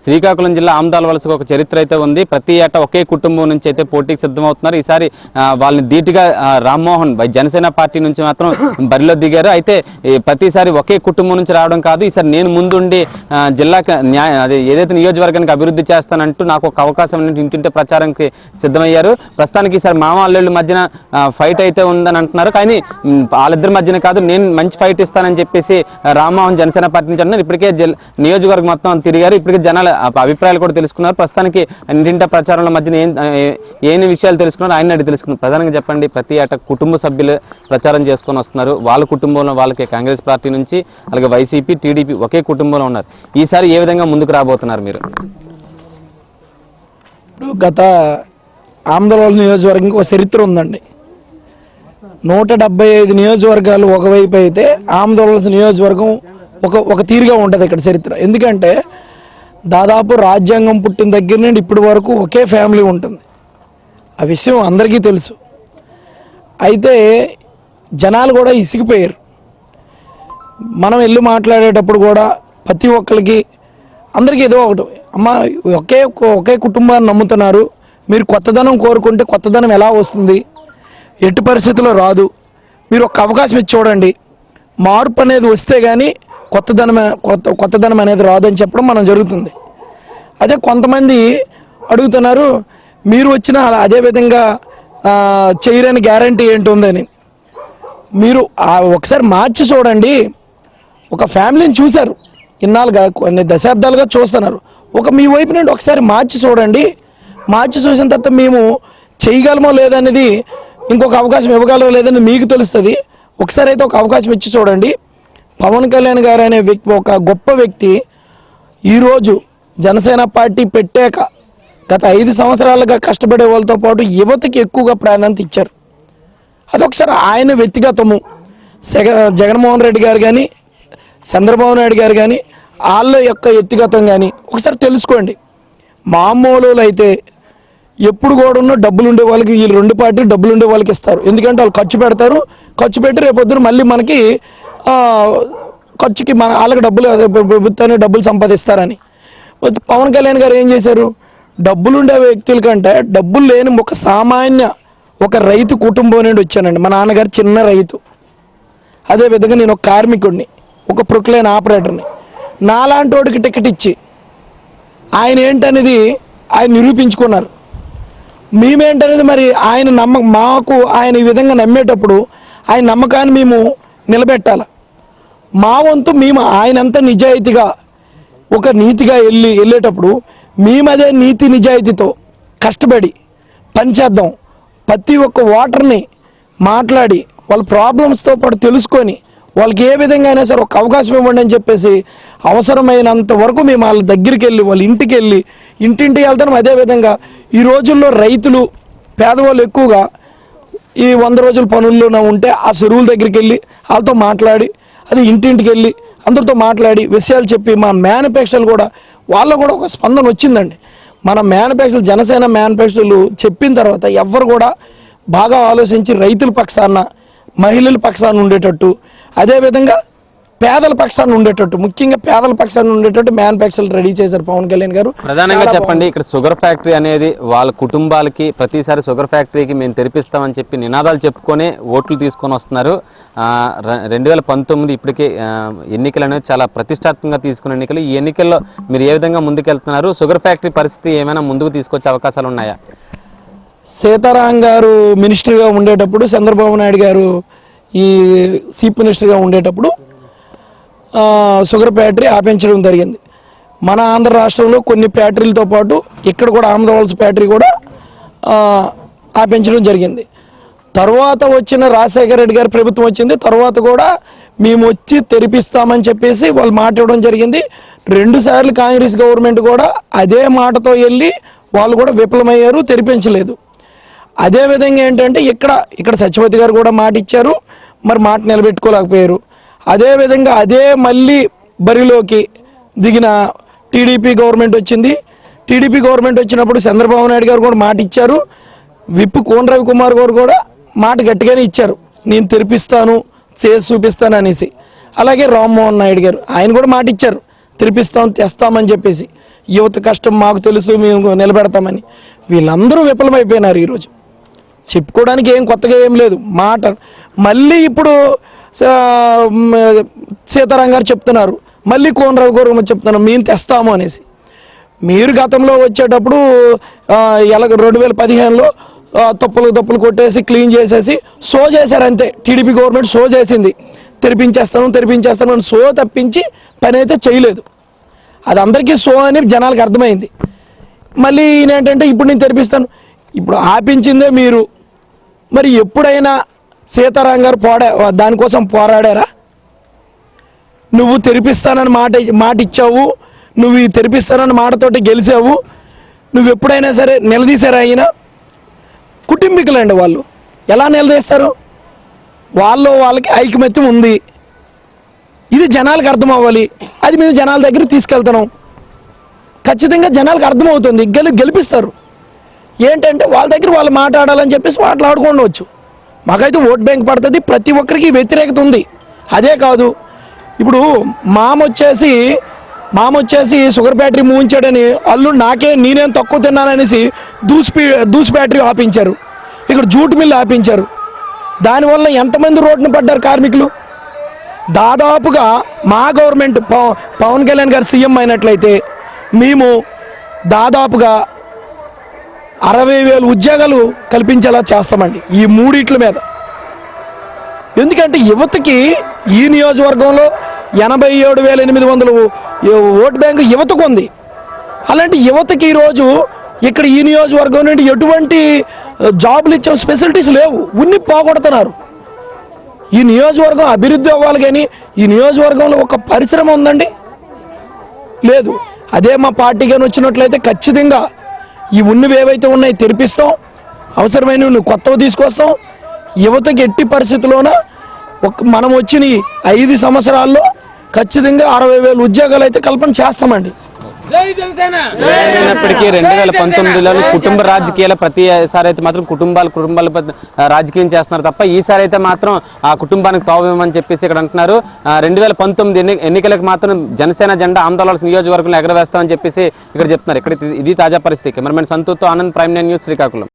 శ్రీకాకుళం జిల్లా ఆమదాల వలసకు ఒక చరిత్ర అయితే ఉంది. ప్రతి ఏటా ఒకే కుటుంబం నుంచి అయితే పోటీకి సిద్ధమవుతున్నారు. ఈసారి వాళ్ళని ధీటుగా రామ్మోహన్ జనసేన పార్టీ నుంచి మాత్రం బరిలో దిగారు. అయితే ప్రతిసారి ఒకే కుటుంబం నుంచి రావడం కాదు, ఈసారి నేను ముందుండి జిల్లాకి అదే ఏదైతే నియోజకవర్గానికి అభివృద్ధి చేస్తానంటూ నాకు ఒక అవకాశం ఇంటింటి ప్రచారానికి సిద్ధమయ్యారు. ప్రస్తుతానికి ఈసారి మామ అల్లుళ్ళ మధ్యన ఫైట్ అయితే ఉందని అంటున్నారు. కానీ వాళ్ళిద్దరి మధ్యన కాదు, నేను మంచి ఫైట్ ఇస్తానని చెప్పేసి రామ్మోహన్ జనసేన పార్టీ నుంచి అంటున్నారు. ఇప్పటికే నియోజకవర్గం మొత్తం తిరిగారు. ఇప్పటికే జనాల అభిప్రాయాలు కూడా తెలుసుకున్నారు. ప్రస్తుతానికి ఇంటింట ప్రచారాల మధ్యన ఏం విషయాలు తెలుసుకున్నారు ఆయన అడిగి తెలుసుకున్నారు. ప్రధానంగా చెప్పండి, ప్రతి ఏటా కుటుంబ సభ్యులు ప్రచారం చేసుకొని వస్తున్నారు. వాళ్ళ కుటుంబంలో వాళ్ళకి కాంగ్రెస్ పార్టీ నుంచి అలాగే వైసీపీ టీడీపీ ఒకే కుటుంబంలో ఉన్నారు. ఈసారి ఏ విధంగా ముందుకు రాబోతున్నారు మీరు? గత ఆమదాల నియోజకవర్గం ఒక చరిత్ర ఉందండి. 175 నియోజకవర్గాలు ఒకవైపు అయితే ఆమదాల నియోజకవర్గం ఒక తీరుగా ఉంటుంది ఇక్కడ చరిత్ర. ఎందుకంటే దాదాపు రాజ్యాంగం పుట్టిన దగ్గర నుండి ఇప్పటి వరకు ఒకే ఫ్యామిలీ ఉంటుంది. ఆ విషయం అందరికీ తెలుసు. అయితే జనాలు కూడా ఇసిగిపోయారు. మనం వెళ్ళి మాట్లాడేటప్పుడు కూడా ప్రతి ఒక్కరికి అందరికీ ఏదో ఒకటి, అమ్మ ఒకే కుటుంబాన్ని నమ్ముతున్నారు, మీరు కొత్తదనం కోరుకుంటే కొత్తదనం ఎలా వస్తుంది, ఎట్టి పరిస్థితుల్లో రాదు, మీరు ఒక అవకాశం ఇచ్చి చూడండి, మార్పు అనేది వస్తే కానీ కొత్తదనం అనేది రాదని చెప్పడం మనం జరుగుతుంది. అదే కొంతమంది అడుగుతున్నారు, మీరు వచ్చిన అదే విధంగా చేయరని గ్యారంటీ ఏంటి ఉందని. మీరు ఒకసారి మార్చి చూడండి. ఒక ఫ్యామిలీని చూశారు, ఇన్నాళ్ళుగా కొన్ని దశాబ్దాలుగా చూస్తున్నారు. మీ వైపు నుండి ఒకసారి మార్చి చూడండి. మార్చి చూసిన తర్వాత మేము చేయగలమో లేదనేది, ఇంకొక అవకాశం ఇవ్వగలమో లేదని మీకు తెలుస్తుంది. ఒకసారి అయితే ఒక అవకాశం ఇచ్చి చూడండి. పవన్ కళ్యాణ్ గారు అనే వ్యక్తి ఒక గొప్ప వ్యక్తి. ఈరోజు జనసేన పార్టీ పెట్టాక గత 5 సంవత్సరాలుగా కష్టపడే వాళ్ళతో పాటు యువతకి ఎక్కువగా ప్రాధాన్యత ఇచ్చారు. అదొకసారి ఆయన వ్యక్తిగతము, జగన్మోహన్ రెడ్డి గారు కానీ చంద్రబాబు నాయుడు గారు కానీ వాళ్ళ యొక్క వ్యక్తిగతం కానీ ఒకసారి తెలుసుకోండి. మామూలు అయితే ఎప్పుడు కూడా డబ్బులు ఉండే వాళ్ళకి, ఈ 2 పార్టీలు డబ్బులు ఉండే వాళ్ళకి ఇస్తారు. ఎందుకంటే వాళ్ళు ఖర్చు పెడతారు, ఖర్చు పెట్టి రేపొద్దున మళ్ళీ మనకి ఖర్చుకి వాళ్ళకి ప్రభుత్వాన్ని డబ్బులు సంపాదిస్తారని. పవన్ కళ్యాణ్ గారు ఏం చేశారు, డబ్బులుండే వ్యక్తుల కంటే డబ్బులు లేని ఒక సామాన్య రైతు కుటుంబం నుండి వచ్చానండి. మా నాన్నగారు చిన్న రైతు, అదేవిధంగా నేను ఒక కార్మికుడిని, ఒక ప్రొక్లైన్ ఆపరేటర్ని. నాలాంటి వాడికి టికెట్ ఇచ్చి ఆయన ఏంటనేది ఆయన నిరూపించుకున్నారు. మేమేంటనేది మరి ఆయన మాకు ఆయన ఈ విధంగా నమ్మేటప్పుడు ఆయన నమ్మకాన్ని మేము నిలబెట్టాలి. మా వంతు మేము ఆయనంతా నిజాయితీగా ఒక నీతిగా వెళ్ళేటప్పుడు మేము అదే నీతి నిజాయితీతో కష్టపడి పనిచేద్దాం. ప్రతి ఒక్క ఓటర్ని మాట్లాడి వాళ్ళ ప్రాబ్లమ్స్తో పాటు తెలుసుకొని వాళ్ళకి ఏ విధంగా అయినా సరే ఒక అవకాశం ఇవ్వండి అని చెప్పేసి అవసరమైనంత వరకు మేము వాళ్ళ దగ్గరికి వెళ్ళి వాళ్ళ ఇంటికి వెళ్ళి ఇంటింటికి వెళ్తాం. అదేవిధంగా ఈ రోజుల్లో రైతులు పేదవాళ్ళు ఎక్కువగా ఈ 100 రోజుల పనుల్లో ఉంటే ఆ చెరువుల దగ్గరికి వెళ్ళి వాళ్ళతో మాట్లాడి, అది ఇంటింటికి వెళ్ళి అందరితో మాట్లాడి విషయాలు చెప్పి మా మేనిఫెస్టోలు కూడా వాళ్ళకు కూడా ఒక స్పందన వచ్చిందండి. మన మేనిఫెస్టోలు జనసేన మేనిఫెస్టోలు చెప్పిన తర్వాత ఎవ్వరు కూడా బాగా ఆలోచించి రైతుల పక్షాన, మహిళల పక్షాన ఉండేటట్టు, అదేవిధంగా పేదల పక్షాన్ని ఉండేటట్టు, ముఖ్యంగా పేదల పక్షాన్ని ఉండేటట్టు మేనిఫెస్టోలు రెడీ చేశారు పవన్ కళ్యాణ్ గారు. ప్రధానంగా చెప్పండి, ఇక్కడ షుగర్ ఫ్యాక్టరీ అనేది వాళ్ళ కుటుంబాలకి ప్రతిసారి షుగర్ ఫ్యాక్టరీకి మేము తెరిపిస్తామని చెప్పి నినాదాలు చెప్పుకొని ఓట్లు తీసుకొని వస్తున్నారు. 2019 ఇప్పటికే ఎన్నికలు అనేది చాలా ప్రతిష్టాత్మకంగా తీసుకున్న ఎన్నికలు. ఈ ఎన్నికల్లో మీరు ఏ విధంగా ముందుకెళ్తున్నారు? షుగర్ ఫ్యాక్టరీ పరిస్థితి ఏమైనా ముందుకు తీసుకొచ్చే అవకాశాలు ఉన్నాయా? సీతారాం గారు మినిస్టర్గా ఉండేటప్పుడు, చంద్రబాబు నాయుడు గారు ఈ చీఫ్ మినిస్టర్గా ఉండేటప్పుడు షుగర్ ఫ్యాక్టరీ ఆపించడం జరిగింది. మన ఆంధ్ర రాష్ట్రంలో కొన్ని ఫ్యాక్టరీలతో పాటు ఇక్కడ కూడా ఆమదాల ఫ్యాక్టరీ కూడా ఆపించడం జరిగింది. తర్వాత వచ్చిన రాజశేఖర రెడ్డి గారి ప్రభుత్వం వచ్చింది. తర్వాత కూడా మేము వచ్చి తెరిపిస్తామని చెప్పేసి వాళ్ళు మాట ఇవ్వడం జరిగింది. 2 సార్లు కాంగ్రెస్ గవర్నమెంట్ కూడా అదే మాటతో వెళ్ళి వాళ్ళు కూడా విఫలమయ్యారు, తెరిపించలేదు. అదేవిధంగా ఏంటంటే ఇక్కడ సత్యవతి గారు కూడా మాట ఇచ్చారు, మరి మాట నిలబెట్టుకోలేకపోయారు. అదేవిధంగా మళ్ళీ బరిలోకి దిగిన టీడీపీ గవర్నమెంట్ వచ్చింది. టీడీపీ గవర్నమెంట్ వచ్చినప్పుడు చంద్రబాబు నాయుడు గారు కూడా మాట ఇచ్చారు. విప్ కోన రవికుమార్ గారు కూడా మాట గట్టిగానే ఇచ్చారు, నేను తెరిపిస్తాను, చేసి చూపిస్తాను అనేసి. అలాగే రామ్మోహన్ నాయుడు గారు ఆయన కూడా మాట ఇచ్చారు, తెరిపిస్తాం తెస్తామని చెప్పేసి, యువత కష్టం మాకు తెలుసు మేము నిలబెడతామని వీళ్ళందరూ విఫలమైపోయినారు. ఈరోజు చెప్పుకోవడానికి ఏం కొత్తగా ఏం లేదు మాట. మళ్ళీ ఇప్పుడు సీతారాం గారు చెప్తున్నారు, మళ్ళీ కోన రవి గారు చెప్తున్నారు మేము తెస్తాము అనేసి. మీరు గతంలో వచ్చేటప్పుడు 2015లో తప్పులు కొట్టేసి క్లీన్ చేసేసి షో చేశారు అంతే. టీడీపీ గవర్నమెంట్ షో చేసింది, తెరిపించేస్తాను అని షో తప్పించి పని అయితే చేయలేదు. అది అందరికీ షో అని జనాలకు అర్థమైంది. మళ్ళీ ఈయన ఏంటంటే ఇప్పుడు నేను తెరిపిస్తాను, ఇప్పుడు ఆపించిందే మీరు. మరి ఎప్పుడైనా సీతారాం గారు దానికోసం పోరాడారా? నువ్వు తెరిపిస్తానని మాట ఇచ్చావు, నువ్వు ఈ తెరిపిస్తానని మాటతోటి గెలిచావు. నువ్వు ఎప్పుడైనా సరే నిలదీశారా? అయినా కుటుంబీకులండి వాళ్ళు, ఎలా నిలదీస్తారు? వాళ్ళకి ఐకమత్యం ఉంది, ఇది జనాలకు అర్థం అవ్వాలి. అది మేము జనాల దగ్గరికి తీసుకెళ్తున్నాం, ఖచ్చితంగా జనాలకు అర్థమవుతుంది, గెలిపిస్తారు. ఏంటంటే వాళ్ళ దగ్గర వాళ్ళు మాట్లాడాలని చెప్పేసి మాట్లాడుకోవచ్చు. మాకైతే ఓట్ బ్యాంక్ పడుతుంది, ప్రతి ఒక్కరికి వ్యతిరేకత ఉంది. అదే కాదు, ఇప్పుడు మామ వచ్చేసి షుగర్ ఫ్యాక్టరీ మూయించాడని అల్లుడు నేనేం తక్కువ తిన్నాననేసి దూస్ ఫ్యాక్టరీ ఆపించారు, ఇక్కడ జూట్ మిల్లు ఆపించారు. దానివల్ల ఎంతమంది రోడ్డున పడ్డారు కార్మికులు? దాదాపుగా మా గవర్నమెంట్ పవన్ కళ్యాణ్ గారు సీఎం అయినట్లయితే మేము దాదాపుగా 60,000 ఉద్యోగాలు కల్పించేలా చేస్తామండి ఈ మూడిట్ల మీద. ఎందుకంటే యువతకి ఈ నియోజకవర్గంలో 87,800 ఓటు బ్యాంకు యువతకు ఉంది. అలాంటి యువతకి ఈరోజు ఇక్కడ ఈ నియోజకవర్గం నుండి ఎటువంటి జాబులు ఇచ్చే ఫెసిలిటీస్ లేవు, ఉన్ని పోగొడుతున్నారు. ఈ నియోజకవర్గం అభివృద్ధి అవ్వాలి, కానీ ఈ నియోజకవర్గంలో ఒక పరిశ్రమ ఉందండి? లేదు. అదే మా పార్టీకి వచ్చినట్లయితే ఖచ్చితంగా ఈ ఉన్నవి ఏవైతే ఉన్నాయో తెరిపిస్తాం, అవసరమైనవి కొత్తవి తీసుకొస్తాం. యువతకి ఎట్టి పరిస్థితుల్లోన మనం వచ్చిన 5 సంవత్సరాల్లో ఖచ్చితంగా 60,000 ఉద్యోగాలు అయితే కల్పన చేస్తామండి. అయినప్పటికీ 2019లో కుటుంబ రాజకీయాల ప్రతిసారి అయితే మాత్రం కుటుంబాలు రాజకీయం చేస్తున్నారు తప్ప ఈసారి అయితే మాత్రం ఆ కుటుంబానికి తావేమని చెప్పేసి ఇక్కడ అంటున్నారు. 2019 ఎన్నికలకు మాత్రం జనసేన జెండా ఆందోళన నియోజకవర్గంలో ఎగరవేస్తామని చెప్పేసి ఇక్కడ చెప్తున్నారు. ఇక్కడ ఇది తాజా పరిస్థితి. కెమెరామెన్ సంతూర్తో ఆనంద్, ప్రైమ్9 న్యూస్, శ్రీకాకుళం.